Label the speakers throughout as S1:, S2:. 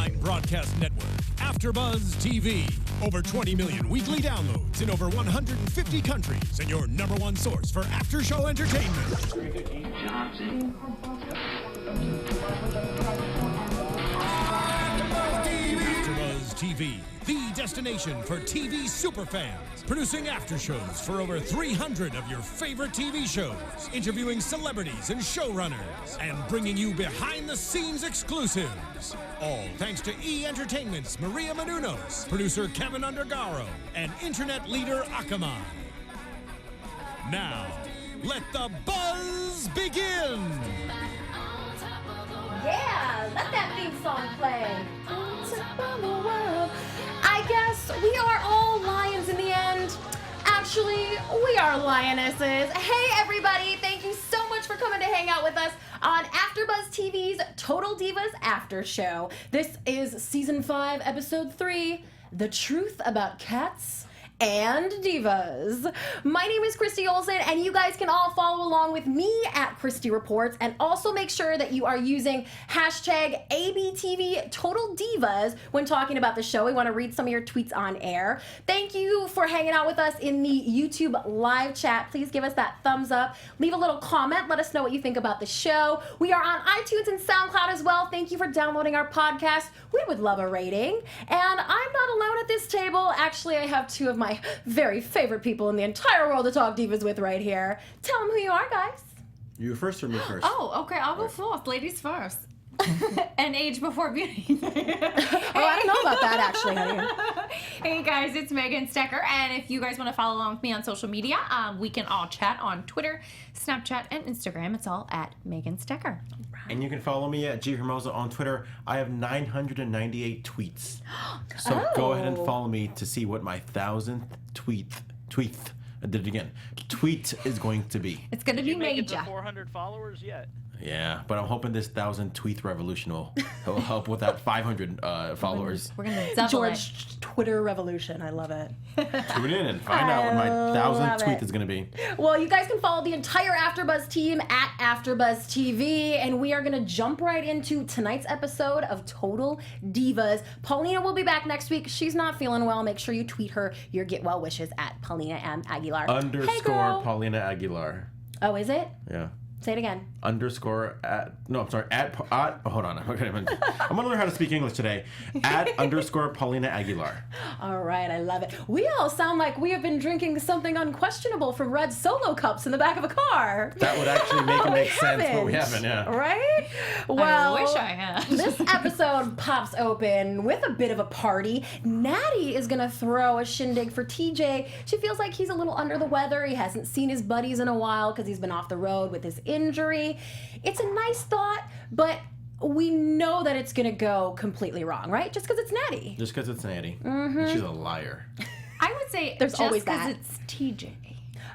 S1: online broadcast network, AFTERBUZZ TV. Over 20 million weekly downloads in over 150 countries, and your number one source for after-show entertainment. AFTERBUZZ TV, the destination for TV superfans. Producing after shows for over 300 of your favorite TV shows, interviewing celebrities and showrunners, and bringing you behind-the-scenes exclusives. All thanks to E! Entertainment's Maria Menounos, producer Kevin Undergaro, and internet leader Akamai. Now, let the buzz begin!
S2: Yeah, let that theme song play. On top of the world. I guess we are all lions in the end. Actually, we are lionesses. Hey everybody, thank you so much for coming to hang out with us on AfterBuzz TV's Total Divas After Show. This is Season 5, Episode 3, The Truth About Cats and Divas. My name is Christy Olson, and you guys can all follow along with me at Christy Reports, and also make sure that you are using hashtag ABTV Total Divas when talking about the show. We want to read some of your tweets on air. Thank you for hanging out with us in the YouTube live chat. Please give us that thumbs up. Leave a little comment. Let us know what you think about the show. We are on iTunes and SoundCloud as well. Thank you for downloading our podcast. We would love a rating. And I'm not alone at this table. Actually, I have two of my very favorite people in the entire world to talk divas with right here. Tell them who you are, guys.
S3: You first or me first?
S4: Oh, okay. I'll go first. Ladies first. And age before beauty.
S2: Oh, I don't know about that, actually, honey.
S4: Hey, guys. It's Megan Stecher. And if you guys want to follow along with me on social media, we can all chat on Twitter, Snapchat, and Instagram. It's all at Megan Stecher.
S3: And you can follow me at Hermoza on Twitter. I have 998 tweets. So go ahead and follow me to see what my 1,000th tweet I did it again. Tweet is going to be.
S4: It's going to be
S5: make
S4: major.
S5: it to 400 followers yet?
S3: Yeah, but I'm hoping this 1,000 tweet revolution will help with that 500 followers.
S4: We're going to double
S2: George Twitter revolution. I love it.
S3: Tune in and find out what my 1,000th tweet is going to be.
S2: Well, you guys can follow the entire AfterBuzz team at AfterBuzz TV, and we are going to jump right into tonight's episode of Total Divas. Paulina will be back next week. She's not feeling well. Make sure you tweet her your get well wishes at Paulina M. Aguilar.
S3: _Paulina Aguilar.
S2: Oh, is it?
S3: Yeah.
S2: Say it again.
S3: Hold on. I'm gonna learn how to speak English today. At _ Paulina Aguilar.
S2: All right, I love it. We all sound like we have been drinking something unquestionable from red Solo cups in the back of a car.
S3: That would actually make sense, but we haven't, yeah.
S2: Right? Well,
S4: I wish I had.
S2: This episode pops open with a bit of a party. Natty is gonna throw a shindig for TJ. She feels like he's a little under the weather. He hasn't seen his buddies in a while because he's been off the road with his injury. It's a nice thought, but we know that it's going to go completely wrong, right? Just because it's Natty.
S3: Just because it's Natty. Mm-hmm. She's a liar.
S4: I would say
S2: There's
S4: just
S2: always
S4: because
S2: that.
S4: it's TJ.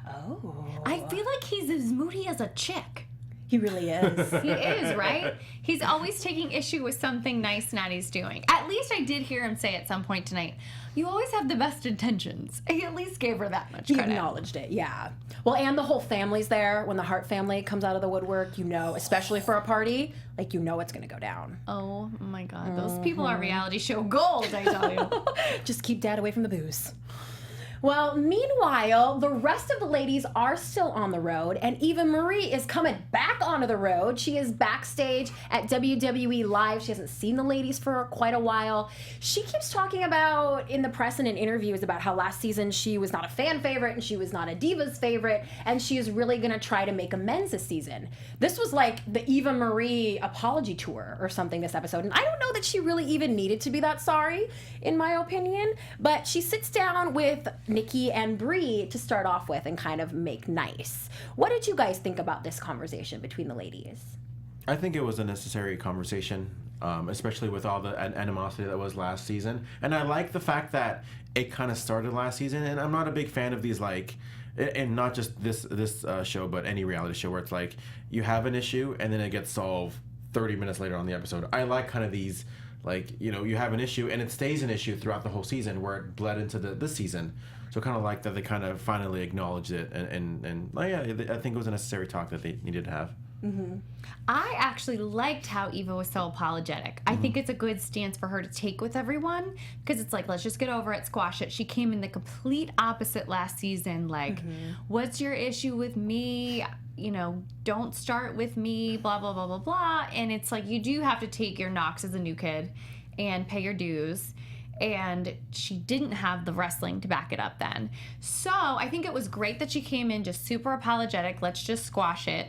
S2: Oh.
S4: I feel like he's as moody as a chick.
S2: He really is.
S4: He is, right? He's always taking issue with something nice Natty's doing. At least I did hear him say at some point tonight, you always have the best intentions. He at least gave her that much
S2: He
S4: credit.
S2: acknowledged it, yeah. Well, and the whole family's there. When the Hart family comes out of the woodwork, you know, especially for a party, like, you know it's going to go down.
S4: Oh, my God. Those people are reality show gold, I tell you.
S2: Just keep Dad away from the booze. Well, meanwhile, the rest of the ladies are still on the road, and Eva Marie is coming back onto the road. She is backstage at WWE Live. She hasn't seen the ladies for quite a while. She keeps talking about, in the press and in interviews, about how last season she was not a fan favorite and she was not a Divas favorite, and she is really going to try to make amends this season. This was like the Eva Marie apology tour or something this episode, and I don't know that she really even needed to be that sorry, in my opinion, but she sits down with Nikki and Bree to start off with and kind of make nice. What did you guys think about this conversation between the ladies?
S3: I think it was a necessary conversation, especially with all the animosity that was last season. And I like the fact that it kind of started last season. And I'm not a big fan of these, like, and not just this show, but any reality show where it's like you have an issue and then it gets solved 30 minutes later on the episode. I like kind of these, like, you know, you have an issue and it stays an issue throughout the whole season where it bled into this season. So kind of like that they kind of finally acknowledged it, and yeah, I think it was a necessary talk that they needed to have.
S4: I actually liked how Eva was so apologetic. I think it's a good stance for her to take with everyone because it's like, let's just get over it, squash it. She came in the complete opposite last season. Like, what's your issue with me? You know, don't start with me, blah, blah, blah, blah, blah. And it's like, you do have to take your knocks as a new kid and pay your dues. And she didn't have the wrestling to back it up then. So I think it was great that she came in just super apologetic. Let's just squash it.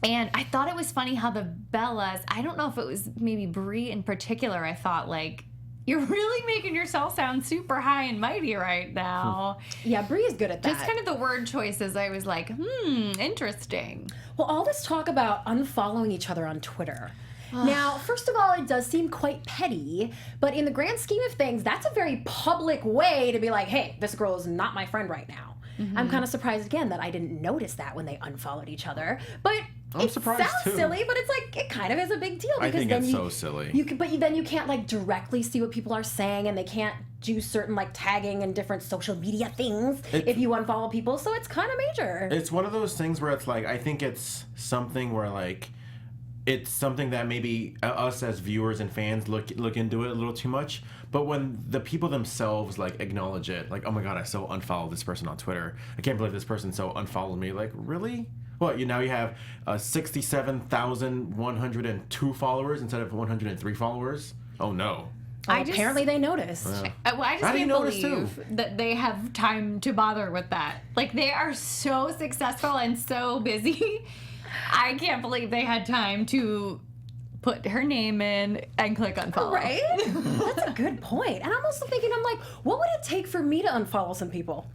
S4: And I thought it was funny how the Bellas, I don't know if it was maybe Brie in particular, I thought, like, you're really making yourself sound super high and mighty right now.
S2: Yeah, Brie is good at that.
S4: Just kind of the word choices, I was like, interesting.
S2: Well, all this talk about unfollowing each other on Twitter. Now, first of all, it does seem quite petty, but in the grand scheme of things, that's a very public way to be like, hey, this girl is not my friend right now. I'm kind of surprised, again, that I didn't notice that when they unfollowed each other. But
S3: I'm surprised,
S2: sounds
S3: too.
S2: silly, but it's like, it kind of is a big deal. Because
S3: I think
S2: then
S3: it's so silly.
S2: Then you can't, like, directly see what people are saying, and they can't do certain, like, tagging and different social media things if you unfollow people, so it's kind of major.
S3: It's one of those things where it's like, I think it's something where, like, it's something that maybe us as viewers and fans look into it a little too much. But when the people themselves like acknowledge it, like, oh my god, I so unfollowed this person on Twitter. I can't believe this person so unfollowed me. Like, really? What? You have 67,102 followers instead of 103 followers? Oh no.
S2: Apparently they noticed.
S4: I just
S3: How do you
S4: can't
S3: notice,
S4: believe that they have time to bother with that. Like, they are so successful and so busy. I can't believe they had time to put her name in and click unfollow.
S2: Right? That's a good point. And I'm also thinking, I'm like, what would it take for me to unfollow some people?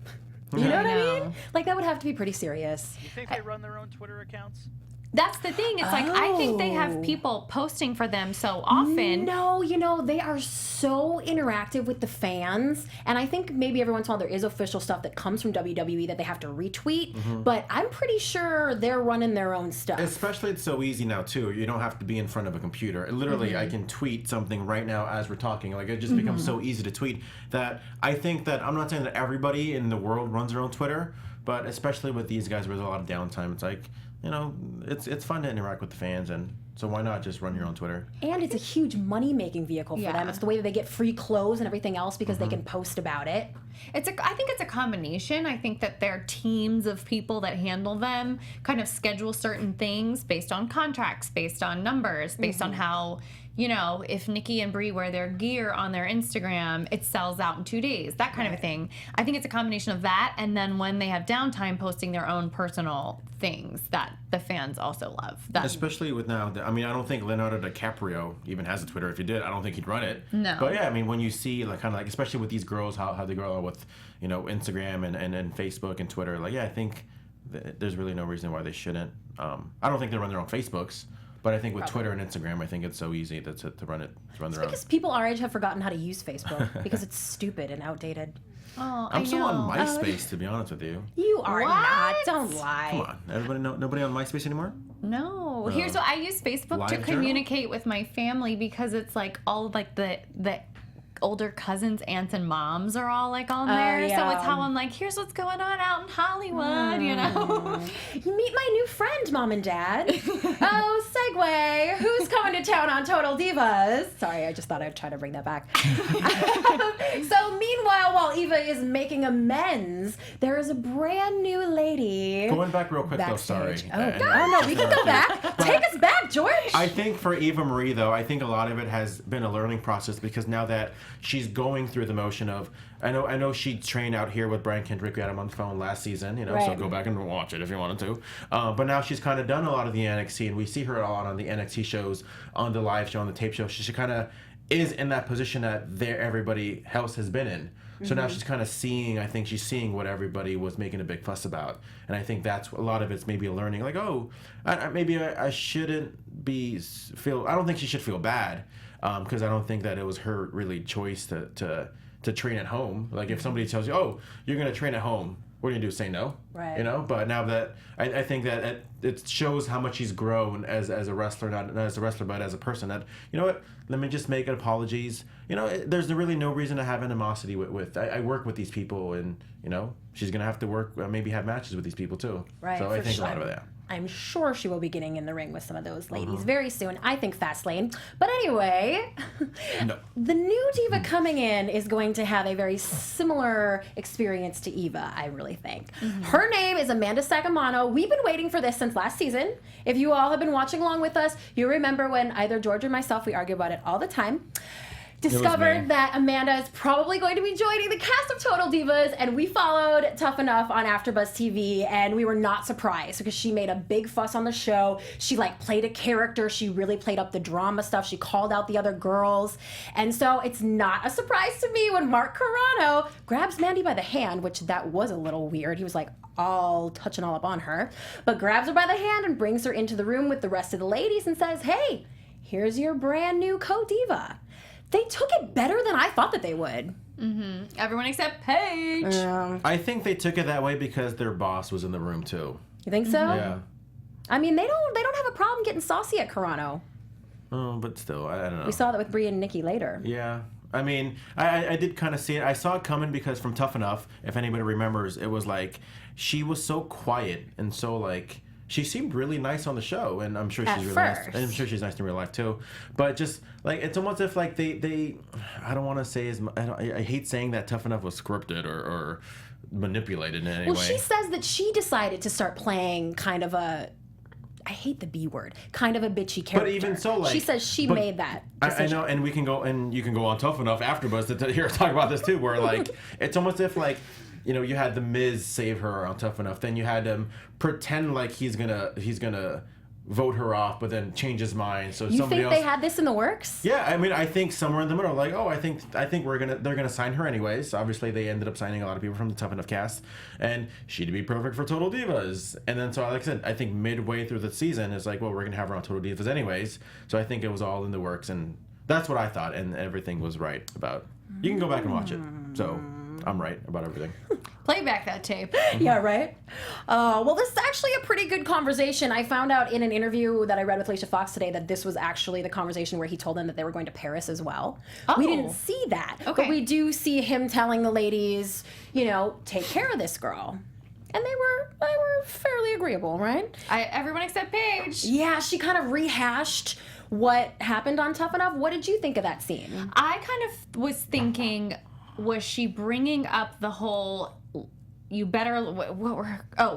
S2: You know what I mean? Like, that would have to be pretty serious.
S5: You think they run their own Twitter accounts?
S4: That's the thing. It's like, I think they have people posting for them so often.
S2: No, they are so interactive with the fans. And I think maybe every once in a while there is official stuff that comes from WWE that they have to retweet. But I'm pretty sure they're running their own stuff.
S3: Especially it's so easy now, too. You don't have to be in front of a computer. Literally, I can tweet something right now as we're talking. Like, it just becomes so easy to tweet that I think that, I'm not saying that everybody in the world runs their own Twitter, but especially with these guys where there's a lot of downtime, it's like, it's fun to interact with the fans, and so why not just run your own Twitter?
S2: And it's a huge money-making vehicle for them. It's the way that they get free clothes and everything else because they can post about it.
S4: I think it's a combination. I think that their teams of people that handle them kind of schedule certain things based on contracts, based on numbers, based on how, if Nikki and Brie wear their gear on their Instagram, it sells out in 2 days, that kind of a thing. I think it's a combination of that, and then when they have downtime, posting their own personal things that the fans also love.
S3: Especially with now, I don't think Leonardo DiCaprio even has a Twitter. If he did, I don't think he'd run it.
S4: No.
S3: But yeah, when you see, like, kind of like, especially with these girls, how they grow up with, Instagram and Facebook and Twitter, like, yeah, I think there's really no reason why they shouldn't. I don't think they run their own Facebooks. But I think with Twitter and Instagram, I think it's so easy to run their own.
S2: Because people our age have forgotten how to use Facebook because it's stupid and outdated.
S4: Oh,
S3: I'm still on MySpace, to be honest with you.
S2: You are not.
S4: What?
S2: Don't lie.
S3: Come on, nobody on MySpace anymore?
S4: No. Here's what I use Facebook to
S3: Live
S4: communicate with my family because it's like all of like the older cousins, aunts, and moms are all like on there.
S2: yeah.
S4: So it's how I'm like, here's what's going on out in Hollywood,
S2: You meet my new friend, Mom and Dad. Oh, segue. Who's coming to town on Total Divas? Sorry, I just thought I'd try to bring that back. So meanwhile, while Eva is making amends, there is a brand new lady.
S3: Going back real quick,
S2: backstage.
S3: though, sorry.
S2: Oh, no, we can go back. Take us back, George.
S3: I think for Eva Marie, though, I think a lot of it has been a learning process because now that she's going through the motion of, I know she trained out here with Brian Kendrick. We had him on the phone last season, so
S2: Right.
S3: go back and watch it if you wanted to. But now she's kind of done a lot of the NXT, and we see her a lot on the NXT shows, on the live show, on the tape show. She kind of is in that position that everybody else has been in. So now she's kind of seeing, I think she's seeing what everybody was making a big fuss about. And I think that's a lot of it's maybe a learning, like, I shouldn't I don't think she should feel bad because I don't think that it was her really choice to train at home. Like if somebody tells you, oh, you're going to train at home, what are you going to do, say no?
S2: Right.
S3: You know, but now that I think that it shows how much he's grown as a wrestler, not as a wrestler, but as a person. That, you know what, let me just make apologies. You know, there's really no reason to have animosity with. I work with these people, and you know, she's gonna have to work, maybe have matches with these people too.
S2: Right.
S3: So I think a lot of that.
S2: I'm sure she will be getting in the ring with some of those ladies very soon. I think Fastlane. But anyway,
S3: No.
S2: the new diva coming in is going to have a very similar experience to Eva, I really think. Her name is Amanda Sacamano. We've been waiting for this since last season. If you all have been watching along with us, you remember when either George or myself, we argue about it all the time. Discovered that Amanda is probably going to be joining the cast of Total Divas, and we followed Tough Enough on AfterBuzz TV, and we were not surprised because she made a big fuss on the show. She like played a character. She really played up the drama stuff. She called out the other girls, and so it's not a surprise to me when Mark Carrano grabs Mandy by the hand, which that was a little weird. He was like all touching all up on her, but grabs her by the hand and brings her into the room with the rest of the ladies and says, "Hey, here's your brand new co-diva." They took it better than I thought that they would.
S4: Everyone except Paige.
S3: I think they took it that way because their boss was in the room too.
S2: You think so?
S3: Yeah.
S2: I mean, they don't have a problem getting saucy at Carrano.
S3: Oh, but still, I don't know.
S2: We saw that with Brie and Nikki later.
S3: Yeah. I mean, I did kind of see it. I saw it coming because from Tough Enough, if anybody remembers, it was like she was so quiet and so like she seemed really nice on the show, and I'm sure she's really nice. And I'm sure she's nice in real life too. But just like it's almost as if like they I don't want to say as I hate saying that Tough Enough was scripted or manipulated in any way.
S2: Well, she says that she decided to start playing kind of a, I hate the B word, kind of a bitchy character.
S3: But even so, like
S2: she says she made that decision.
S3: I know, and we can go and you can go on Tough Enough AfterBuzz to hear talk about this too, where like it's almost as if like, you know, you had the Miz save her on Tough Enough, then you had him pretend like he's gonna vote her off, but then change his mind. So
S2: You
S3: somebody
S2: think
S3: else.
S2: they had this in the works?
S3: Yeah, I mean, I think somewhere in the middle, like, oh, I think they're gonna sign her anyways. Obviously, they ended up signing a lot of people from the Tough Enough cast, and she'd be perfect for Total Divas. And then, so like I said, I think midway through the season, it's like, well, we're gonna have her on Total Divas anyways. So I think it was all in the works, and that's what I thought, and everything was right about. You can go back and watch it. So I'm right about everything.
S4: Play back that tape.
S2: Yeah, right? Well, this is actually a pretty good conversation. I found out in an interview that I read with Alicia Fox today that this was actually the conversation where he told them that they were going to Paris as well. We didn't see that.
S4: Okay.
S2: But we do see him telling the ladies, you know, take care of this girl. And they were fairly agreeable, right?
S4: Everyone except Paige.
S2: Yeah, she kind of rehashed what happened on Tough Enough. What did you think of that scene?
S4: I kind of was thinking, was she bringing up the whole, you better,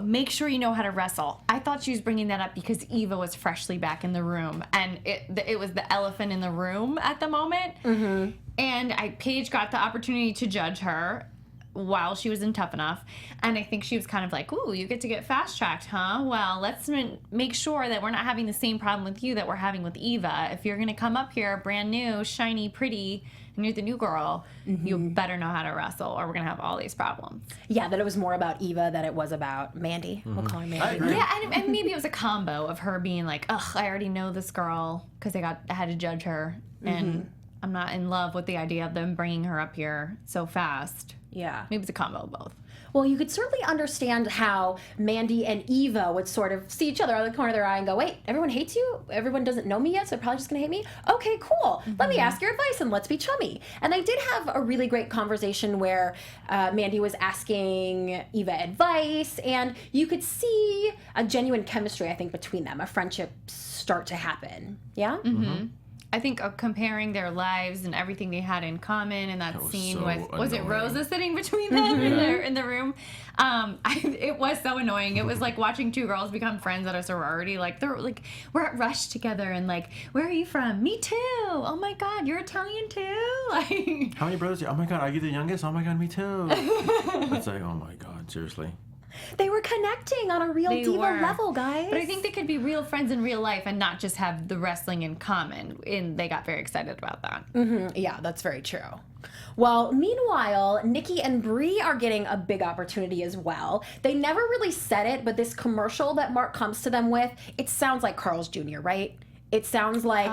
S4: make sure you know how to wrestle. I thought she was bringing that up because Eva was freshly back in the room, and it was the elephant in the room at the moment. Mm-hmm. And Paige got the opportunity to judge her while she was in Tough Enough, and I think she was kind of like, ooh, you get to get fast-tracked, huh? Well, let's make sure that we're not having the same problem with you that we're having with Eva. If you're going to come up here brand new, shiny, pretty, and you're the new girl, you better know how to wrestle, or we're going to have all these problems.
S2: Yeah, that it was more about Eva than it was about Mandy. We'll call her Mandy.
S3: I agree.
S4: Yeah, and maybe it was a combo of her being like, ugh, I already know this girl because I had to judge her, and I'm not in love with the idea of them bringing her up here so fast.
S2: Yeah.
S4: Maybe it's a combo of both.
S2: Well, you could certainly understand how Mandy and Eva would sort of see each other out of the corner of their eye and go, wait, everyone hates you? Everyone doesn't know me yet, so they're probably just going to hate me? Okay, cool. Let me ask your advice and let's be chummy. And they did have a really great conversation where Mandy was asking Eva advice, and you could see a genuine chemistry, I think, between them, a friendship start to happen. Yeah?
S4: Mm-hmm. I think comparing their lives and everything they had in common in that scene
S3: so
S4: was it
S3: annoying.
S4: Rosa sitting between them in the room? It was so annoying. It was like watching two girls become friends at a sorority. Like they're like, we're at Rush together, and like, where are you from? Me too. Oh my God, you're Italian too. Like,
S3: How many brothers? Oh my God, are you the youngest? Oh my God, me too. It's like, oh my God, seriously.
S2: They were connecting on a real
S4: They
S2: diva
S4: were.
S2: level, guys.
S4: But I think they could be real friends in real life and not just have the wrestling in common. And they got very excited about that.
S2: Yeah, that's very true. Well, meanwhile, Nikki and Brie are getting a big opportunity as well. They never really said it, but this commercial that Mark comes to them with, it sounds like Carl's Jr., right? It sounds like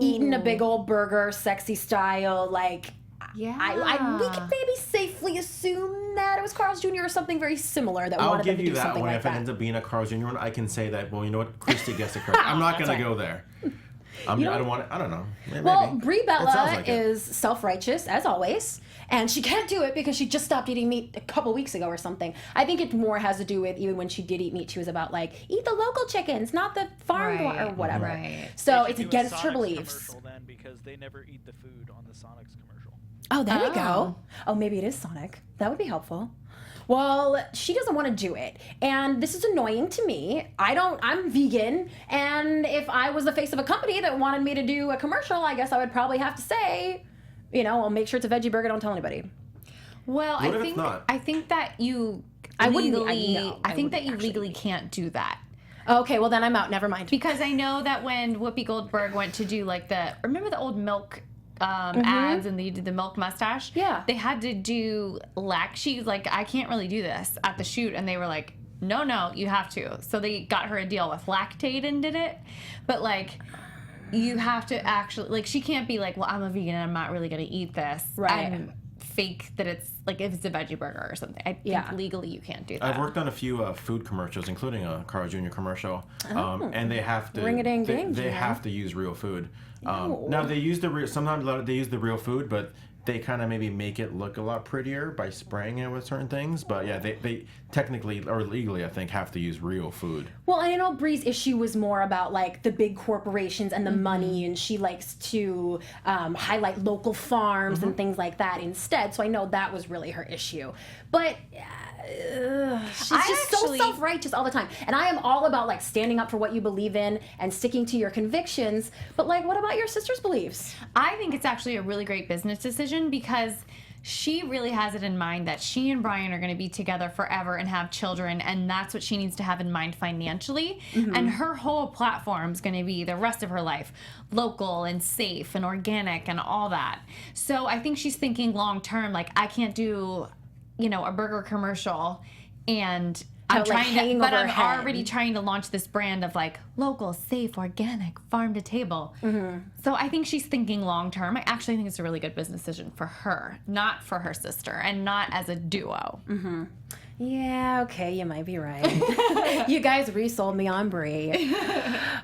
S2: eating a big old burger, sexy style, like,
S4: Yeah.
S2: we could maybe safely assume that it was Carl's Jr. or something very similar that
S3: I'll
S2: wanted them
S3: give
S2: to
S3: you
S2: do
S3: that
S2: something
S3: one.
S2: like
S3: If it
S2: that.
S3: ends up being a Carl's Jr. one, I can say that, well, you know what? Christy gets it correct. I'm not going to go there. I don't want to, I don't know. Maybe.
S2: Well, Brie
S3: It sounds
S2: Bella
S3: like it.
S2: is self-righteous, as always, and she can't do it because she just stopped eating meat a couple weeks ago or something. I think it more has to do with even when she did eat meat, she was about like, eat the local chickens, not the farm
S4: Right,
S2: or whatever.
S4: right.
S2: So
S5: They
S2: it's
S5: should do a
S2: against her
S5: Sonics
S2: beliefs.
S5: commercial then, because they never eat the food on the Sonics commercial.
S2: Oh, there we
S4: Oh.
S2: go. Oh, maybe it is Sonic. That would be helpful. Well, she doesn't want to do it. And this is annoying to me. I'm vegan. And if I was the face of a company that wanted me to do a commercial, I guess I would probably have to say, I'll make sure it's a veggie burger. Don't tell anybody.
S4: Well,
S3: What if it's not?
S4: I think that you
S2: I wouldn't-
S4: legally,
S2: I- no,
S4: I
S2: I
S4: think that
S2: wouldn't
S4: you
S2: actually
S4: legally
S2: be.
S4: can't do that.
S2: Okay, well then I'm out. Never mind.
S4: Because I know that when Whoopi Goldberg went to do like remember the old milk ads and they did the milk mustache?
S2: Yeah.
S4: They had to do she's like, I can't really do this at the shoot. And they were like, no, you have to. So they got her a deal with Lactate and did it. But like, you have to actually, like, she can't be like, well, I'm a vegan and I'm not really going to eat this.
S2: Right.
S4: And fake that it's like if it's a veggie burger or something. I think
S2: Yeah.
S4: legally you can't do that.
S3: I've worked on a few food commercials, including a Carl Jr. commercial, and they have to
S2: Ring-a-ding-ding,
S3: they
S2: Jr.
S3: have to use real food.
S2: Oh.
S3: Now they use sometimes they use the real food, but they kind of maybe make it look a lot prettier by spraying it with certain things. But yeah, they technically or legally, I think, have to use real food.
S2: Well, I know Brie's issue was more about like the big corporations and the money, and she likes to highlight local farms and things like that instead. So I know that was really her issue. But she's just so self-righteous all the time. And I am all about like standing up for what you believe in and sticking to your convictions. But like, what about your sister's beliefs?
S4: I think it's actually a really great business decision because she really has it in mind that she and Brian are going to be together forever and have children, and that's what she needs to have in mind financially. And her whole platform is going to be the rest of her life local and safe and organic and all that. So I think she's thinking long term, like, I can't do, a burger commercial and I'm
S2: hanging over her
S4: I'm
S2: head.
S4: already trying to launch this brand of like local, safe, organic, farm to table. So I think she's thinking long term. I actually think it's a really good business decision for her, not for her sister, and not as a duo.
S2: Yeah, okay, you might be right. You guys resold me on Brie.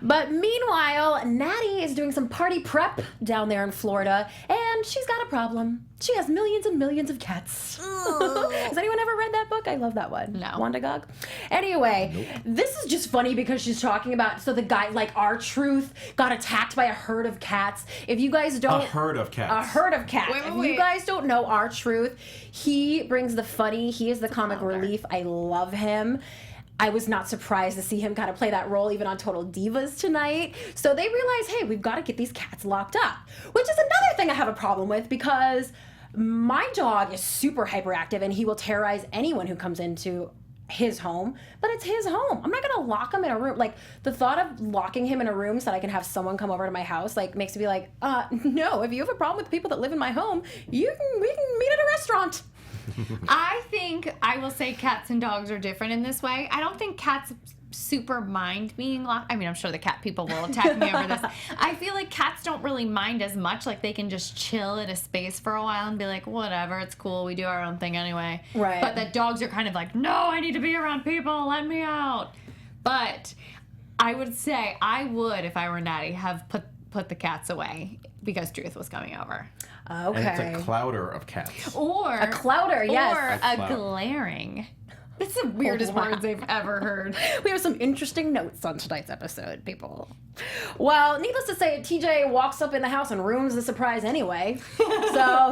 S2: But meanwhile, Natty is doing some party prep down there in Florida, and she's got a problem. She has millions and millions of cats. Has anyone ever read that book? I love that one.
S4: No.
S2: Wanda Gog? Anyway, this is just funny because she's talking about, so the guy, like R-Truth, got attacked by a herd of cats. If you guys don't...
S3: A herd of cats.
S2: A herd of cats.
S4: Wait,
S2: If
S4: wait.
S2: you guys don't know R-Truth, he brings the funny. He is the comic relief. I love him. I was not surprised to see him kind of play that role even on Total Divas tonight. So they realize, hey, we've got to get these cats locked up. Which is another thing I have a problem with because my dog is super hyperactive and he will terrorize anyone who comes into his home, but it's his home. I'm not gonna lock him in a room. Like, the thought of locking him in a room so that I can have someone come over to my house, like, makes me be like, no, if you have a problem with people that live in my home, we can meet at a restaurant.
S4: I think I will say cats and dogs are different in this way. I don't think cats super mind being locked. I mean, I'm sure the cat people will attack me over this. I feel like cats don't really mind as much. Like, they can just chill in a space for a while and be like, whatever, it's cool. We do our own thing anyway.
S2: Right.
S4: But the dogs are kind of like, no, I need to be around people. Let me out. But I would say I would, if I were Natty, have put the cats away because Truth was coming over.
S2: Okay.
S3: And it's a clouder of cats.
S4: Or
S2: A clouder, yes.
S4: Or
S3: A
S4: a
S3: clout.
S4: glaring. That's the weirdest
S2: wow.
S4: words I've ever heard.
S2: We have some interesting notes on tonight's episode, people. Well, needless to say, TJ walks up in the house and ruins the surprise anyway. So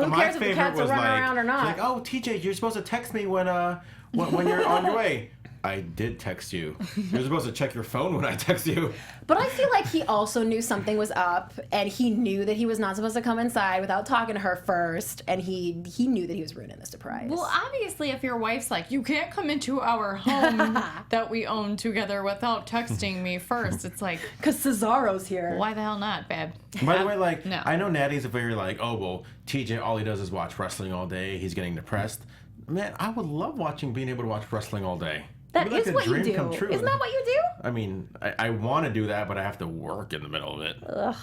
S2: who
S3: My
S2: cares if the
S3: favorite
S2: cats are
S3: was
S2: running
S3: like,
S2: around or not?
S3: like, oh, TJ, you're supposed to text me when you're on your way. I did text you. You're supposed to check your phone when I text you.
S2: But I feel like he also knew something was up, and he knew that he was not supposed to come inside without talking to her first, and he knew that he was ruining the surprise.
S4: Well, obviously, if your wife's like, you can't come into our home that we own together without texting me first, it's like,
S2: because Cesaro's here.
S4: why the hell not, babe?
S3: By the way, like,
S4: No.
S3: I know Natty's a very like, oh, well, TJ, all he does is watch wrestling all day. He's getting depressed. Man, I would love being able to watch wrestling all day.
S2: That
S3: It'd be
S2: is
S3: like
S2: what
S3: a
S2: you
S3: dream
S2: do.
S3: come true.
S2: Isn't that what you do?
S3: I mean, I want to do that, but I have to work in the middle of it.
S2: Ugh.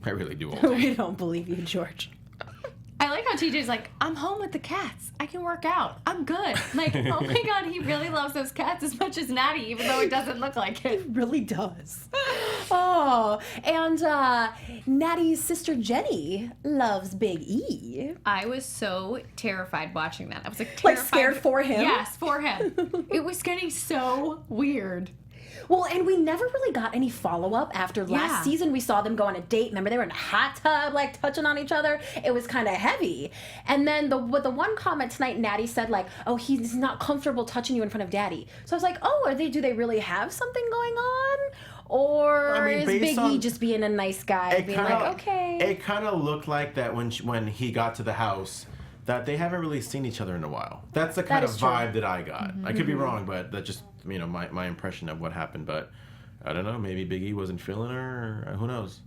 S3: I really do all day.
S2: We don't believe you, George.
S4: I like how TJ's like, I'm home with the cats. I can work out. I'm good. Like, oh my God, he really loves those cats as much as Natty, even though it doesn't look like it.
S2: It really does. Oh, and Natty's sister Jenny loves Big E.
S4: I was so terrified watching that. I was like,
S2: Like
S4: terrified.
S2: scared for him?
S4: Yes, for him. It was getting so weird.
S2: Well, and we never really got any follow-up after last season. We saw them go on a date. Remember, they were in a hot tub, like, touching on each other. It was kind of heavy. And then the one comment tonight, Natty said, like, oh, he's not comfortable touching you in front of Daddy. So I was like, oh, do they really have something going on? Or is Big E just being a nice guy, being like, okay.
S3: It kind of looked like that when he got to the house, that they haven't really seen each other in a while. That's the kind of vibe that I got. I could be wrong, but that's just, my impression of what happened. But I don't know, maybe Big E wasn't feeling her, or who knows.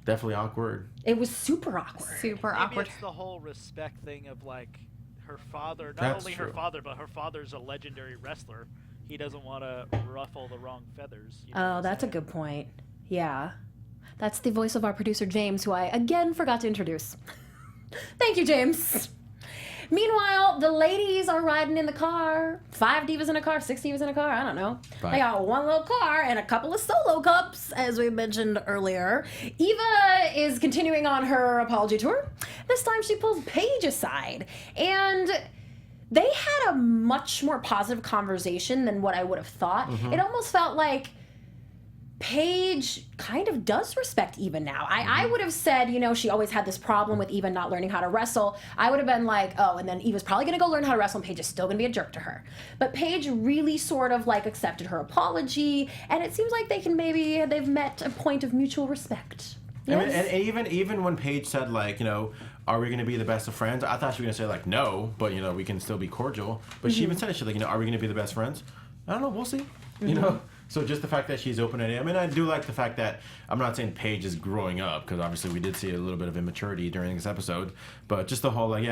S3: Definitely awkward.
S2: It was super awkward.
S4: Super
S5: Maybe
S4: awkward.
S5: it's the whole respect thing of, like, her father, not only her father, but her father's a legendary wrestler. He doesn't want to ruffle the wrong feathers. You know what I'm
S2: That's a
S5: saying?
S2: good point. Yeah. That's the voice of our producer, James, who I, again, forgot to introduce. Thank you, James. Meanwhile, the ladies are riding in the car. 5 divas in a car, 6 divas in a car, I don't know.
S3: Right.
S2: They got one little car and a couple of solo cups, as we mentioned earlier. Eva is continuing on her apology tour. This time she pulls Paige aside. And they had a much more positive conversation than what I would have thought. It almost felt like Paige kind of does respect Eva now. I would have said, she always had this problem with Eva not learning how to wrestle. I would have been like, oh, and then Eva's probably going to go learn how to wrestle and Paige is still going to be a jerk to her. But Paige really sort of like accepted her apology, and it seems like they've met a point of mutual respect. Yes?
S3: And even when Paige said, like, are we going to be the best of friends? I thought she was going to say, like, no, but, we can still be cordial. But she even said it. She's like, are we going to be the best friends? I don't know. We'll see. So just the fact that she's open at it. I mean, I do like the fact that, I'm not saying Paige is growing up, because obviously we did see a little bit of immaturity during this episode, but just the whole, like,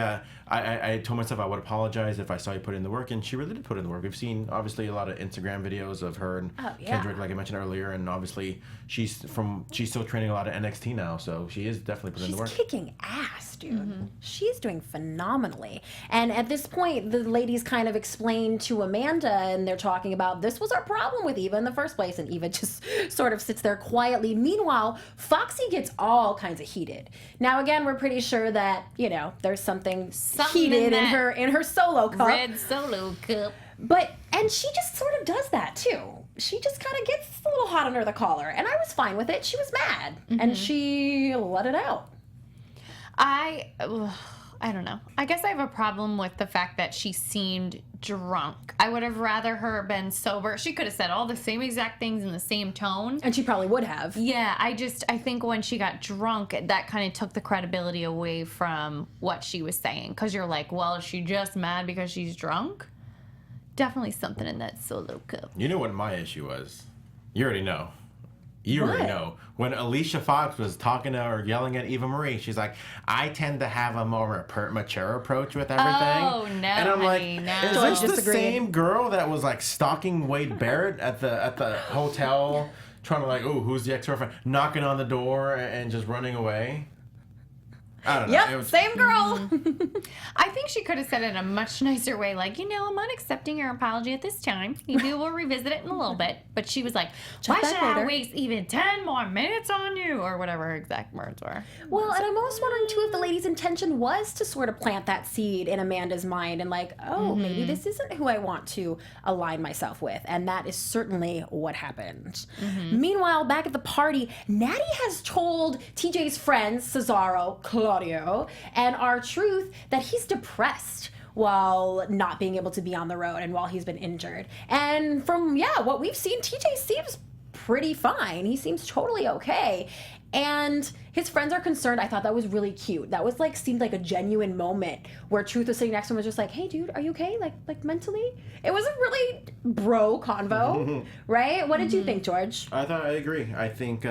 S3: I told myself I would apologize if I saw you put in the work, and she really did put in the work. We've seen, obviously, a lot of Instagram videos of her and Kendrick, like I mentioned earlier, and obviously she's still training a lot of NXT now, so she is definitely putting in the work.
S2: She's kicking ass, dude. She's doing phenomenally. And at this point, the ladies kind of explain to Amanda, and they're talking about, this was our problem with Eva in the first place, and Eva just sort of sits there quietly. Meanwhile, Foxy gets all kinds of heated. Now, again, we're pretty sure that, there's something heated in her solo cup.
S4: Red solo cup.
S2: And she just sort of does that, too. She just kind of gets a little hot under the collar, and I was fine with it. She was mad, and she let it out.
S4: I don't know. I guess I have a problem with the fact that she seemed drunk. I would have rather her been sober. She could have said all the same exact things in the same tone.
S2: And she probably would have.
S4: Yeah, I think when she got drunk, that kind of took the credibility away from what she was saying. Because you're like, well, is she just mad because she's drunk? Definitely something in that solo cup.
S3: You know what my issue was? You already know. You already know. When Alicia Fox was talking to or yelling at Eva Marie, she's like, I tend to have a more mature approach with everything.
S4: Oh, no,
S3: and I'm
S4: honey,
S3: like,
S4: no.
S3: is this the same girl that was like stalking Wade Barrett at the hotel, trying to like, oh, who's the ex-girlfriend, knocking on the door and just running away? I don't know.
S2: Yep, same girl.
S4: I think she could have said it in a much nicer way, like, I'm not accepting your apology at this time. Maybe we'll revisit it in a little bit. But she was like, why should I waste even 10 more minutes on you? Or whatever her exact words were.
S2: Well, and I'm almost wondering, too, if the lady's intention was to sort of plant that seed in Amanda's mind and like, oh, maybe this isn't who I want to align myself with. And that is certainly what happened. Meanwhile, back at the party, Natty has told TJ's friends, Cesaro, Claudio, and R-Truth that he's depressed while not being able to be on the road and while he's been injured. And from, what we've seen, TJ seems pretty fine. He seems totally okay. And his friends are concerned. I thought that was really cute. That was seemed like a genuine moment where Truth was sitting next to him and was just like, hey, dude, are you okay? Like mentally? It was a really bro convo, right? What did you think, George?
S3: I agree. I think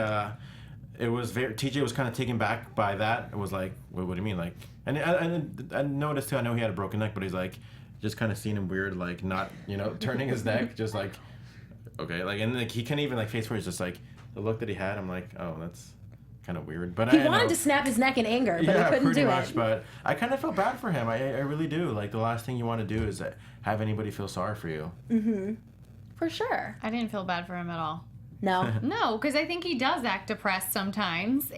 S3: it was TJ was kind of taken back by that. It was like, what do you mean? Like, and I noticed too, I know he had a broken neck, but he's like, just kind of seeing him weird, like not, turning his neck, just like, okay. Like, and like he can't even like face where he's just like, the look that he had, I'm like, oh, kind of weird. But
S2: he
S3: I
S2: wanted
S3: know.
S2: to snap his neck in anger, but he couldn't
S3: pretty
S2: do
S3: much,
S2: it.
S3: But I kind of feel bad for him. I really do. Like, the last thing you want to do is have anybody feel sorry for you.
S2: Mm-hmm. For sure.
S4: I didn't feel bad for him at all.
S2: No.
S4: No, because I think he does act depressed sometimes,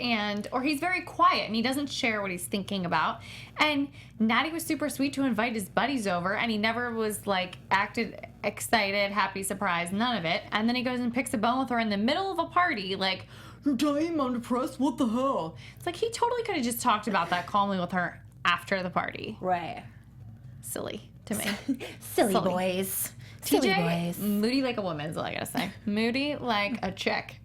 S4: or he's very quiet and he doesn't share what he's thinking about. And Natty was super sweet to invite his buddies over, and he never was like acted excited, happy, surprised, none of it. And then he goes and picks a bone with her in the middle of a party, like, "You're telling him I'm depressed? What the hell?" It's like he totally could have just talked about that calmly with her after the party.
S2: Right.
S4: Silly to me.
S2: Silly boys. Silly
S4: TJ,
S2: boys.
S4: moody like a woman is all I gotta say. Moody like a chick.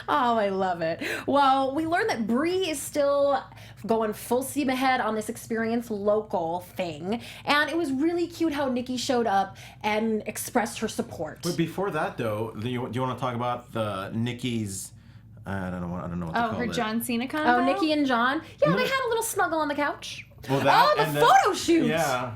S2: Oh, I love it. Well, we learned that Bree is still going full steam ahead on this Experience Local thing. And it was really cute how Nikki showed up and expressed her support.
S3: But before that, though, do you want to talk about the Nikki's... I don't know what to call
S4: her
S3: it.
S4: John Cena combo?
S2: Oh, Nikki and John? Yeah, they had a little snuggle on the couch.
S3: Well, that
S2: Oh,
S3: and
S2: the photo shoot!
S3: Yeah.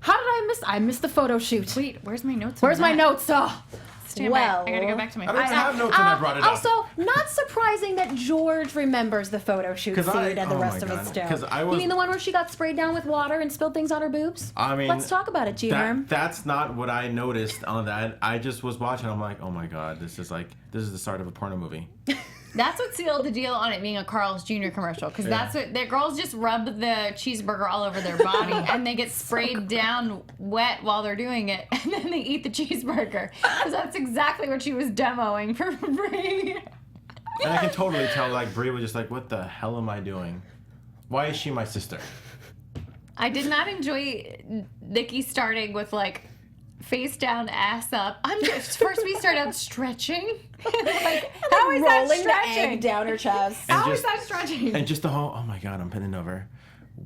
S2: How did I miss? I missed the photo shoot.
S4: Wait, where's my notes?
S2: Where's
S4: on
S2: my
S4: that?
S2: notes? Oh,
S4: Stand
S2: well,
S4: back. I gotta go back to my
S3: I don't even have notes when I brought it up.
S2: Also, not surprising that George remembers the photo shoot
S3: 'Cause
S2: scene and the
S3: oh
S2: rest
S3: my
S2: of
S3: God.
S2: it still.
S3: 'Cause I
S2: You
S3: was-
S2: mean the one where she got sprayed down with water and spilled things on her boobs?
S3: I mean...
S2: Let's talk about it, G-Herm.
S3: That's not what I noticed on that. I just was watching. I'm like, oh my God, this is the start of a porno movie.
S4: That's what sealed the deal on it being a Carl's Jr. commercial, because that's what the girls just rub the cheeseburger all over their body and they get sprayed down wet while they're doing it, and then they eat the cheeseburger. Because that's exactly what she was demoing for Brie.
S3: And I can totally tell, like, Brie was just like, what the hell am I doing? Why is she my sister?
S4: I did not enjoy Nikki starting with like face down, ass up. First we start out stretching. Like, how is that
S2: rolling the
S4: stretching?
S2: egg down her chest?
S3: And
S4: How is
S3: just-
S4: that stretching?
S3: And just the whole, oh my God, I'm bending over.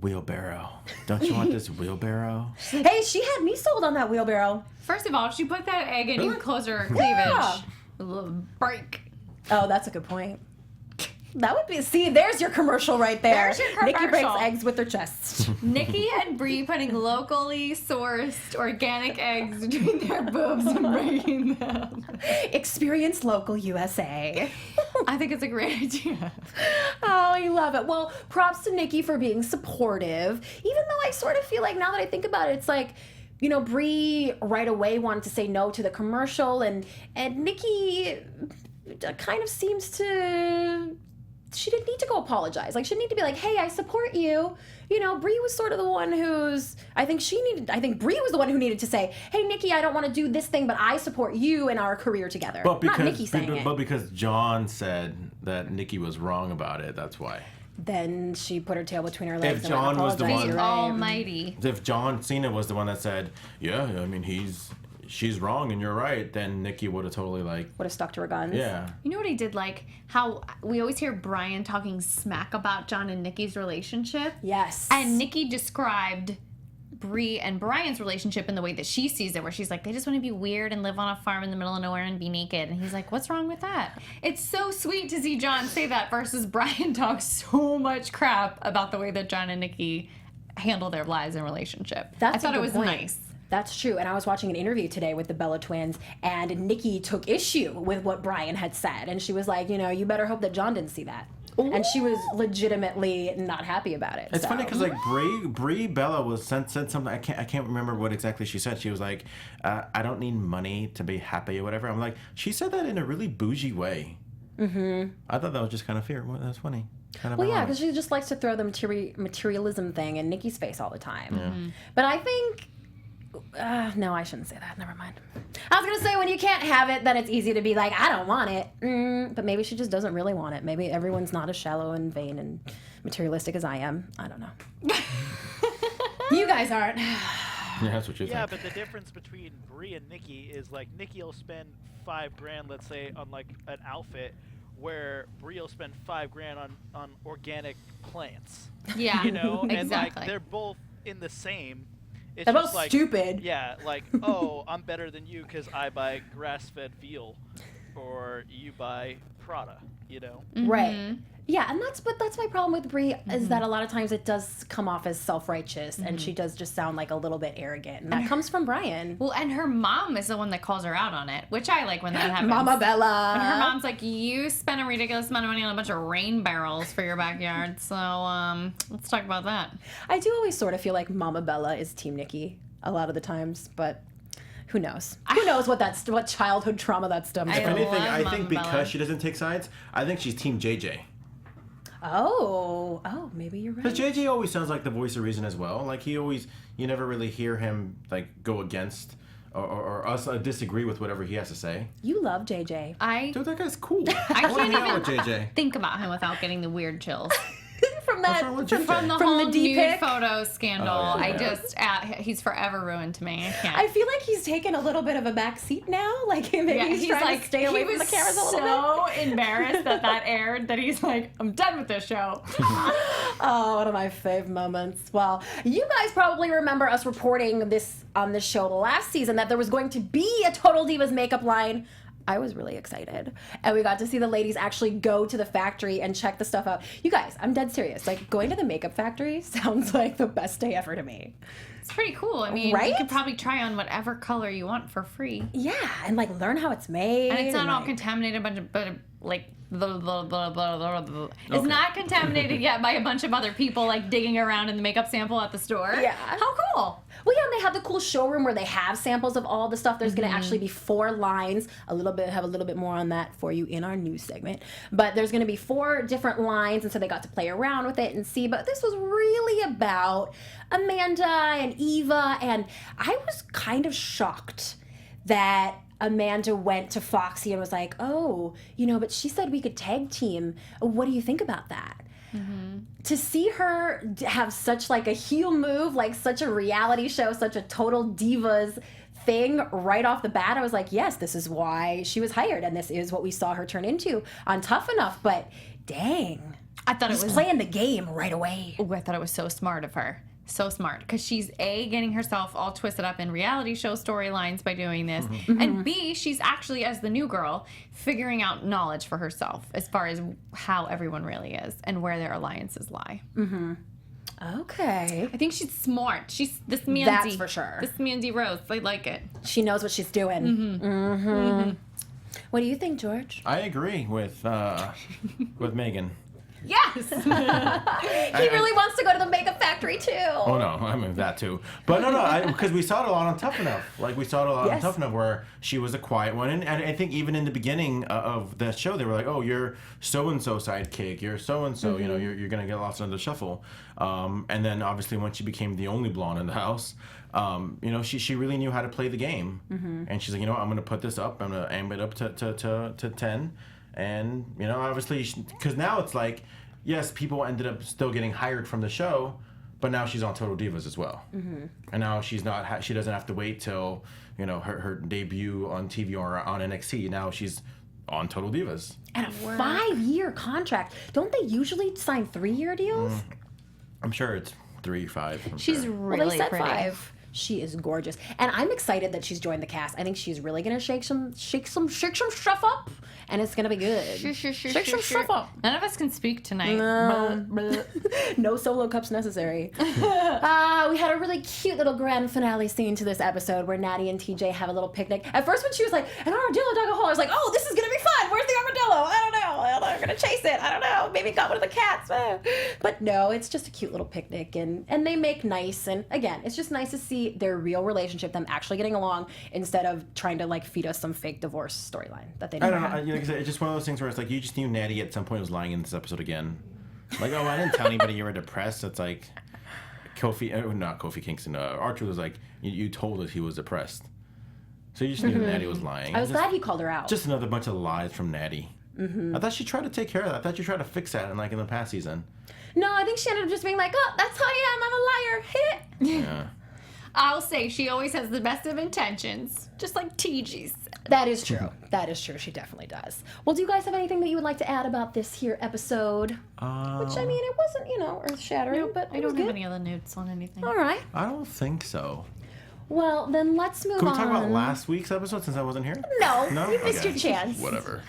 S3: Wheelbarrow. Don't you want this wheelbarrow?
S2: Hey, she had me sold on that wheelbarrow.
S4: First of all, if she put that egg in, you
S3: Really?
S4: close her cleavage.
S2: Yeah.
S4: A little break.
S2: Oh, that's a good point. That would be, see, there's your commercial right there.
S4: There's your
S2: Nikki breaks
S4: commercial.
S2: eggs with her chest.
S4: Nikki and Brie putting locally sourced organic eggs between their boobs and breaking them.
S2: Experience Local USA.
S4: I think it's a great idea.
S2: Oh, I love it. Well, props to Nikki for being supportive. Even though I sort of feel like now that I think about it, it's like, you know, Brie right away wanted to say no to the commercial, and Nikki kind of seems to... She didn't need to go apologize. Like, she didn't need to be like, hey, I support you. You know, Brie was sort of the one who's... I think Brie was the one who needed to say, hey, Nikki, I don't want to do this thing, but I support you and our career together.
S3: But because,
S2: Not Nikki saying it.
S3: But because John said that Nikki was wrong about it, that's why.
S2: Then she put her tail between her legs
S3: If
S2: and
S3: John was the
S2: apologized.
S3: one-
S2: You're right.
S4: Almighty.
S3: If John Cena was the one that said, yeah, I mean, she's wrong and you're right, then Nikki would have totally like...
S2: Would have stuck to her guns.
S3: Yeah.
S4: You know what I did like? How we always hear Brian talking smack about John and Nikki's relationship.
S2: Yes.
S4: And Nikki described Brie and Brian's relationship in the way that she sees it, where she's like, they just want to be weird and live on a farm in the middle of nowhere and be naked. And he's like, what's wrong with that? It's so sweet to see John say that versus Brian talk so much crap about the way that John and Nikki handle their lives and relationship.
S2: That's
S4: I thought
S2: a
S4: it
S2: good
S4: was
S2: point.
S4: nice.
S2: That's true. And I was watching an interview today with the Bella twins, and Nikki took issue with what Brian had said. And she was like, you know, you better hope that John didn't see that. Ooh. And she was legitimately not happy about it.
S3: It's funny because like Brie Bella was said something. I can't remember what exactly she said. She was like, I don't need money to be happy or whatever. I'm like, she said that in a really bougie way. Mm-hmm. I thought that was just kind of fair. Well, that's funny. Kind of
S2: Well, yeah,
S3: ironic.
S2: because she just likes to throw the materialism thing in Nikki's face all the time. Mm-hmm. But I think... no, I shouldn't say that. Never mind. I was going to say, when you can't have it, then it's easy to be like, I don't want it. But maybe she just doesn't really want it. Maybe everyone's not as shallow and vain and materialistic as I am. I don't know. You guys aren't.
S3: Yeah, that's what you
S5: Yeah,
S3: think.
S5: but the difference between Brie and Nikki is like Nikki will spend $5,000, let's say, on like an outfit, where Brie will spend $5,000 on organic plants.
S4: Yeah,
S5: You know, and
S4: exactly.
S5: like they're both in the same. It's
S2: They're
S5: just
S2: both
S5: like,
S2: stupid.
S5: Yeah, like, oh, I'm better than you because I buy grass-fed veal, or you buy Prada, you know?
S2: Right. Yeah, and that's my problem with Brie is that a lot of times it does come off as self-righteous, and she does just sound like a little bit arrogant. And that comes from Brian.
S4: Well, and her mom is the one that calls her out on it, which I like when that happens.
S2: Mama Bella.
S4: And her mom's like, you spent a ridiculous amount of money on a bunch of rain barrels for your backyard, so let's talk about that.
S2: I do always sort of feel like Mama Bella is Team Nikki a lot of the times, but who knows? Who knows what childhood trauma that stems
S3: If
S2: from?
S3: anything, I
S4: Mama
S3: think because
S4: Bella.
S3: she doesn't take sides, I think she's Team JJ.
S2: Oh, maybe you're right.
S3: Because JJ always sounds like the voice of reason as well. Like you never really hear him like go against or us disagree with whatever he has to say.
S2: You love JJ.
S3: Dude, that guy's cool.
S4: I
S3: wanna
S4: can't
S3: hang out
S4: even
S3: with JJ.
S4: think about him without getting the weird chills.
S2: from
S3: What's
S2: that
S3: wrong with
S2: from,
S3: JJ?
S4: From the
S2: From
S4: whole
S2: the D
S4: nude
S2: pic?
S4: photo scandal,
S3: Oh, yeah.
S4: I just he's forever ruined to me. I can't.
S2: I feel like he's taken a little bit of a back seat now. Like maybe he's trying to stay away from the cameras a little bit.
S4: so embarrassed that aired that he's like, I'm done with this show.
S2: Oh, one of my fave moments. Well, you guys probably remember us reporting this on this show last season that there was going to be a Total Divas makeup line. I was really excited. And we got to see the ladies actually go to the factory and check the stuff out. You guys, I'm dead serious. Like, going to the makeup factory sounds like the best day ever to me.
S4: It's pretty cool. I mean,
S2: Right?
S4: you could probably try on whatever color you want for free.
S2: Yeah, and like learn how it's made.
S4: And it's not all
S2: like,
S4: contaminated, but like blah, blah, blah, blah, blah, blah. It's
S3: Okay.
S4: not contaminated yet by a bunch of other people like digging around in the makeup sample at the store.
S2: Yeah.
S4: How cool.
S2: Well, yeah, and they have the cool showroom where they have samples of all the stuff. There's going to actually be 4 lines. Have a little bit more on that for you in our news segment. But there's going to be 4 different lines, and so they got to play around with it and see. But this was really about Amanda and Eva, and I was kind of shocked that Amanda went to Foxy and was like, oh, but she said we could tag team. What do you think about that? To see her have such like a heel move, like such a reality show, such a Total Divas thing right off the bat, I was like, yes, this is why she was hired, and this is what we saw her turn into on Tough Enough. But dang,
S4: I thought it
S2: she's
S4: was
S2: playing the game right away.
S4: I thought it was so smart of her. So smart. Because she's A, getting herself all twisted up in reality show storylines by doing this. And B, she's actually, as the new girl, figuring out knowledge for herself as far as how everyone really is and where their alliances lie.
S2: Okay.
S4: I think she's smart. She's this Mandy.
S2: That's for sure.
S4: This Mandy Rose. I like it.
S2: She knows what she's doing. What do you think, George?
S3: I agree with Megan.
S4: Yes!
S2: He really wants to go to the makeup factory too.
S3: Oh no, I mean that too. But no, because we saw it a lot on Tough Enough. Like we saw it a lot on
S2: Yes.
S3: Tough Enough where she was a quiet one, and I think even in the beginning of the show they were like, oh, you're so and so sidekick, you're so and so, you're gonna get lost in the shuffle. And then obviously when she became the only blonde in the house, she really knew how to play the game, and she's like, I'm gonna put this up, I'm gonna aim it up to 10. And, obviously, because now it's like, yes, people ended up still getting hired from the show, but now she's on Total Divas as well. And now she's not, she doesn't have to wait till, her debut on TV or on NXT. Now she's on Total Divas.
S2: And a 5-year contract. Don't they usually sign 3-year deals?
S3: I'm sure it's 3, 5.
S4: She's
S3: sure.
S4: really
S2: Well, they said
S4: pretty.
S2: 5. She is gorgeous, and I'm excited that she's joined the cast. I think she's really gonna shake some stuff up, and it's gonna be good. Shake some stuff up.
S4: None of us can speak tonight.
S2: No solo cups necessary. We had a really cute little grand finale scene to this episode where Natty and TJ have a little picnic. At first, when she was like, "An armadillo dug a hole," I was like, "Oh, this is gonna be fun. Where's the armadillo? I don't know. I'm gonna chase it. I don't know. Maybe it got one of the cats." But no, it's just a cute little picnic, and they make nice. And again, it's just nice to see their real relationship, them actually getting along, instead of trying to like feed us some fake divorce storyline that they
S3: I
S2: never
S3: don't know.
S2: had.
S3: Like I said, it's just one of those things where it's like you just knew Natty at some point was lying in this episode again. Like, oh, I didn't tell anybody you were depressed. It's like not Kofi Kingston. Archer was like, you told us he was depressed. So you just knew Natty was lying.
S2: I was
S3: Just-
S2: glad he called her out.
S3: Just another bunch of lies from Natty. I thought she tried to take care of that. I thought you tried to fix that in the past season.
S2: No, I think she ended up just being like, "Oh, that's how I am. I'm a liar." Hit.
S3: Yeah.
S4: I'll say she always has the best of intentions, just like TG said.
S2: That is true. That is true. She definitely does. Well, do you guys have anything that you would like to add about this here episode? Which, I mean, it wasn't, earth-shattering, but
S4: I
S2: it was
S4: don't have
S2: good.
S4: any other notes on anything.
S2: All right.
S3: I don't think so.
S2: Well, then let's move
S3: Can we
S2: on.
S3: talk about last week's episode since I wasn't here?
S2: No,
S3: No?
S2: you missed
S3: Okay.
S2: your chance.
S3: Whatever.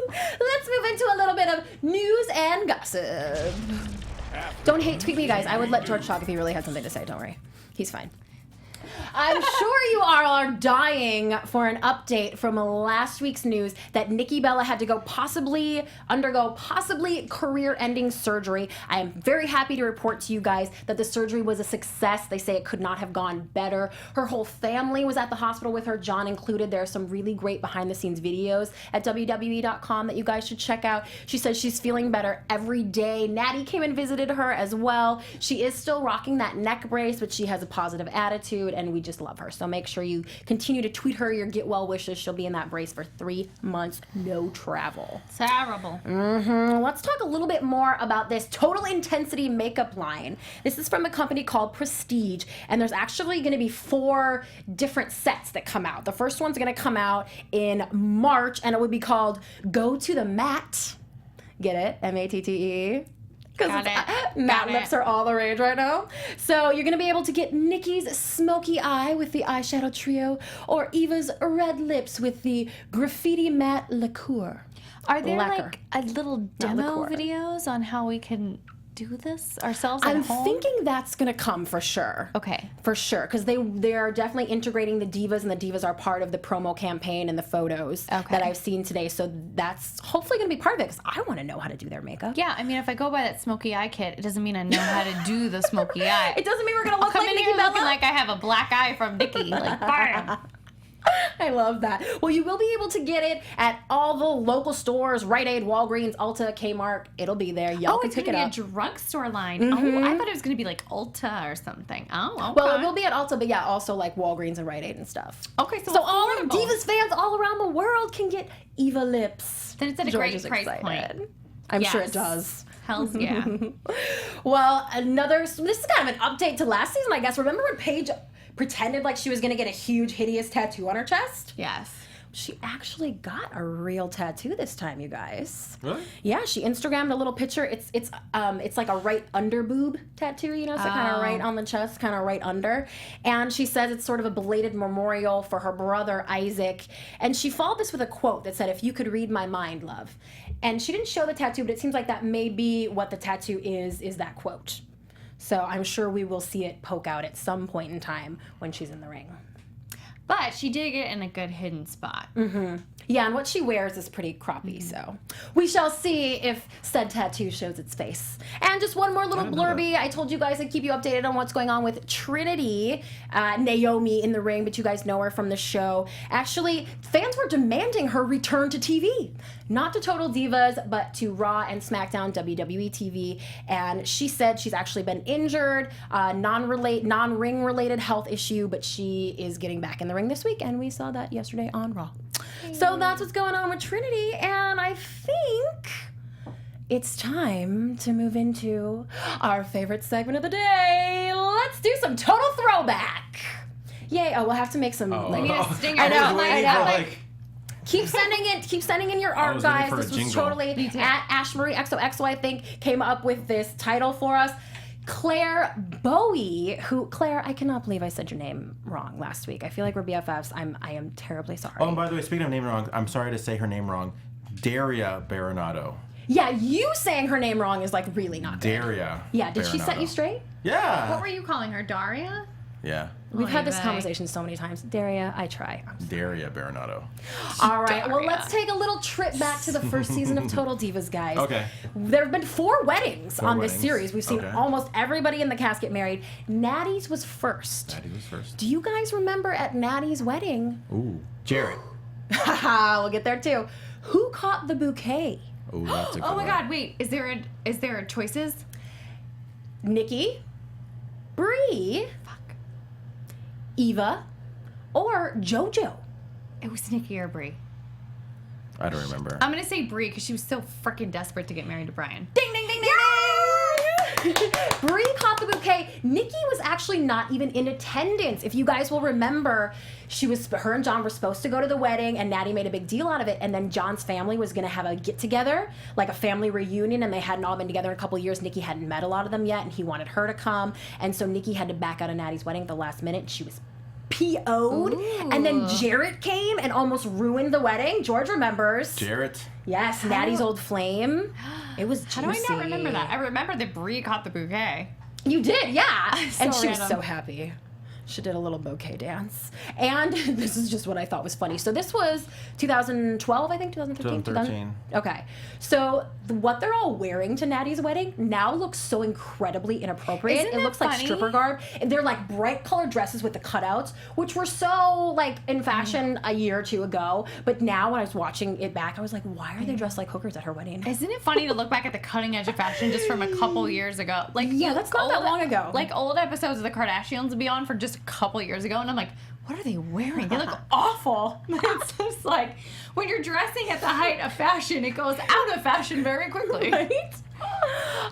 S2: Let's move into a little bit of news and gossip. Don't hate tweet me, guys. I would let George talk if he really had something to say. Don't worry. He's fine. I'm sure you all are dying for an update from last week's news that Nikki Bella had to undergo career-ending surgery. I am very happy to report to you guys that the surgery was a success. They say it could not have gone better. Her whole family was at the hospital with her, John included. There are some really great behind-the-scenes videos at WWE.com that you guys should check out. She says she's feeling better every day. Natty came and visited her as well. She is still rocking that neck brace, but she has a positive attitude, and we just love her. So make sure you continue to tweet her your get well wishes. She'll be in that brace for 3 months, no travel.
S4: Terrible.
S2: Let's talk a little bit more about this Total Intensity makeup line. This is from a company called Prestige, and there's actually going to be 4 different sets that come out. The first one's going to come out in March, and it would be called Go to the Matte. Get it? M-A-T-T-E. Because matte lips are all the rage right now. So you're going to be able to get Nikki's smoky eye with the eyeshadow trio, or Eva's red lips with the graffiti matte liqueur.
S4: Are there like a little demo videos on how we can do this ourselves at home?
S2: I'm thinking that's going to come for sure.
S4: Okay.
S2: For sure, because they are definitely integrating the divas, and the divas are part of the promo campaign and the photos that I've seen today. So that's hopefully going to be part of it, because I want to know how to do their makeup.
S4: Yeah, I mean, if I go by that smoky eye kit, it doesn't mean I know how to do the smoky eye.
S2: It doesn't mean we're going to look like Nikki Bella.
S4: Looking like I have a black eye from Nikki. Like, bam.
S2: I love that. Well, you will be able to get it at all the local stores: Rite Aid, Walgreens, Ulta, Kmart. It'll be there. Y'all can pick it up.
S4: It's going to be a drugstore line. Oh, I thought it was going to be like Ulta or something. Oh, okay.
S2: Well, it will be at Ulta, but yeah, also like Walgreens and Rite Aid and stuff.
S4: Okay,
S2: so all of Divas fans all around the world can get Eva lips.
S4: Then it's at a great price point.
S2: I'm sure it does.
S4: Hells yeah.
S2: Well, this is kind of an update to last season, I guess. Remember when Paige pretended like she was going to get a huge, hideous tattoo on her chest?
S4: Yes.
S2: She actually got a real tattoo this time, you guys.
S3: Really?
S2: Yeah, she Instagrammed a little picture. It's like a right under boob tattoo, you know, so kind of right on the chest, kind of right under. And she says it's sort of a belated memorial for her brother Isaac. And she followed this with a quote that said, "If you could read my mind, love." And she didn't show the tattoo, but it seems like that may be what the tattoo is that quote. So I'm sure we will see it poke out at some point in time when she's in the ring.
S4: But she did get in a good hidden spot.
S2: Yeah, and what she wears is pretty croppy, so we shall see if said tattoo shows its face. And just one more little blurby. I told you guys I'd keep you updated on what's going on with Trinity, Naomi in the ring, but you guys know her from the show. Actually, fans were demanding her return to TV. Not to Total Divas, but to Raw and SmackDown WWE TV. And she said she's actually been injured, non-ring related health issue, but she is getting back in the ring this week, and we saw that yesterday on Raw. So that's what's going on with Trinity, and I think it's time to move into our favorite segment of the day. Let's do some Total Throwback. Yay! Oh, we'll have to make some.
S4: We need a stinger.
S2: I know. Keep sending in your art, guys. This was totally at Ashmarie XOXO, I think, came up with this title for us. Claire Bowie, Claire, I cannot believe I said your name wrong last week. I feel like we're BFFs. I am terribly sorry.
S3: Oh, and by the way, speaking of name wrong, I'm sorry to say her name wrong. Daria Baronato.
S2: Yeah, you saying her name wrong is like really not good.
S3: Daria.
S2: Yeah, did she set you straight?
S3: Yeah.
S4: What were you calling her, Daria?
S3: Yeah.
S2: We've had this conversation so many times. Daria, I try.
S3: Daria Baronato.
S2: All right, well, let's take a little trip back to the first season of Total Divas, guys.
S3: Okay.
S2: There have been 4 weddings on this series. We've seen almost everybody in the cast get married. Natty's was first.
S3: Natty was first.
S2: Do you guys remember at Natty's wedding?
S3: Ooh. Jared.
S2: Haha, we'll get there too. Who caught the bouquet?
S3: Ooh, that's a good
S4: Oh my
S3: one.
S4: God! Wait, is there choices?
S2: Nikki, Brie, Eva, or JoJo?
S4: It was Nikki or Brie.
S3: I don't remember.
S4: I'm gonna say Brie because she was so freaking desperate to get married to Brian.
S2: Ding, ding, ding, ding, ding! Brie caught the bouquet. Nikki was actually not even in attendance. If you guys will remember, her and John were supposed to go to the wedding, and Natty made a big deal out of it. And then John's family was going to have a get-together, like a family reunion, and they hadn't all been together in a couple years. Nikki hadn't met a lot of them yet, and he wanted her to come. And so Nikki had to back out of Natty's wedding at the last minute. She was PO'd.
S4: Ooh.
S2: And then Jarrett came came and almost ruined the wedding. George remembers.
S3: Jarrett.
S2: Yes, Natty's old flame. It was juicy.
S4: How do I not remember that? I remember that Brie caught the bouquet.
S2: You did, yeah. And she was
S4: random.
S2: so happy. She did a little bouquet dance. And this is just what I thought was funny. So this was 2012, I think, 2013?
S3: 2013.
S2: Okay. So what they're all wearing to Natty's wedding now looks so incredibly inappropriate.
S4: Isn't
S2: It
S4: that
S2: looks like
S4: funny?
S2: stripper garb. And they're like bright colored dresses with the cutouts, which were so like in fashion a year or two ago. But now when I was watching it back, I was like, why are they dressed like hookers at her wedding?
S4: Isn't it funny to look back at the cutting edge of fashion just from a couple years ago? Like,
S2: Yeah, that's not that long ago.
S4: Like old episodes of the Kardashians would be on for just a couple years ago, and I'm like, what are they wearing? They look awful. It's just like when you're dressing at the height of fashion, it goes out of fashion very quickly.
S2: Right?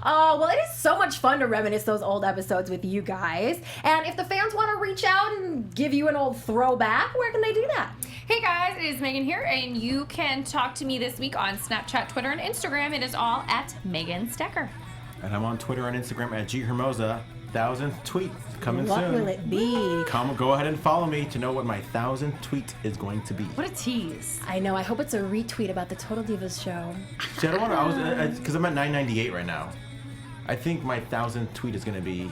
S2: Oh, well, it is so much fun to reminisce those old episodes with you guys. And if the fans want to reach out and give you an old throwback, where can they do that?
S4: Hey guys, it is Megan here, and you can talk to me this week on Snapchat, Twitter, and Instagram. It is all at Megan Stecher.
S3: And I'm on Twitter and Instagram at Hermoza. 1,000th tweet coming
S2: What
S3: soon.
S2: will it be?
S3: Go ahead and follow me to know what my 1,000th tweet is going to be.
S4: What a tease.
S2: I know. I hope it's a retweet about the Total Divas show.
S3: See, I don't want to. Because I'm at 998 right now. I think my 1,000th tweet is going to be.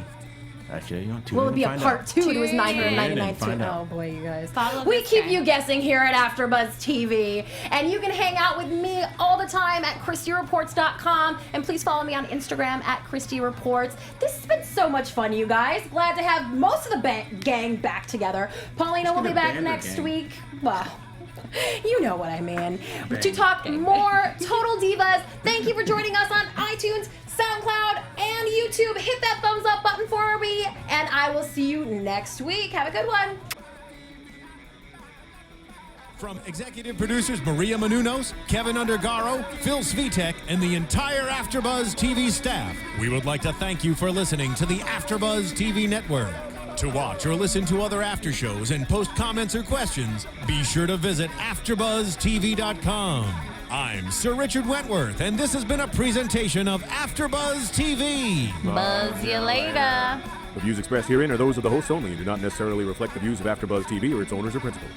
S3: Actually, you know, tune
S2: Will
S3: in
S2: it be
S3: and
S2: a
S3: find
S2: part
S3: out.
S2: 2? It was
S4: Tune in
S2: 999
S3: and find
S2: tweets.
S3: out.
S2: Oh boy, you guys.
S4: Follow
S2: We
S4: this
S2: keep
S4: guy.
S2: you guessing here at AfterBuzz TV, and you can hang out with me all the time at ChristyReports.com, and please follow me on Instagram at ChristyReports. This has been so much fun, you guys. Glad to have most of the gang back together. Paulina will be
S3: gonna
S2: back
S3: ban the
S2: next
S3: gang.
S2: week. Well, you know what I mean. To talk more Total Divas, thank you for joining us on iTunes, SoundCloud, and YouTube. Hit that thumbs up button for me, and I will see you next week. Have a good one.
S1: From executive producers Maria Menounos, Kevin Undergaro, Phil Svitek, and the entire AfterBuzz TV staff, we would like to thank you for listening to the AfterBuzz TV network. To watch or listen to other after shows and post comments or questions, be sure to visit AfterBuzzTV.com. I'm Sir Richard Wentworth, and this has been a presentation of AfterBuzz TV.
S4: Buzz you later.
S6: The views expressed herein are those of the hosts only and do not necessarily reflect the views of AfterBuzz TV or its owners or principals.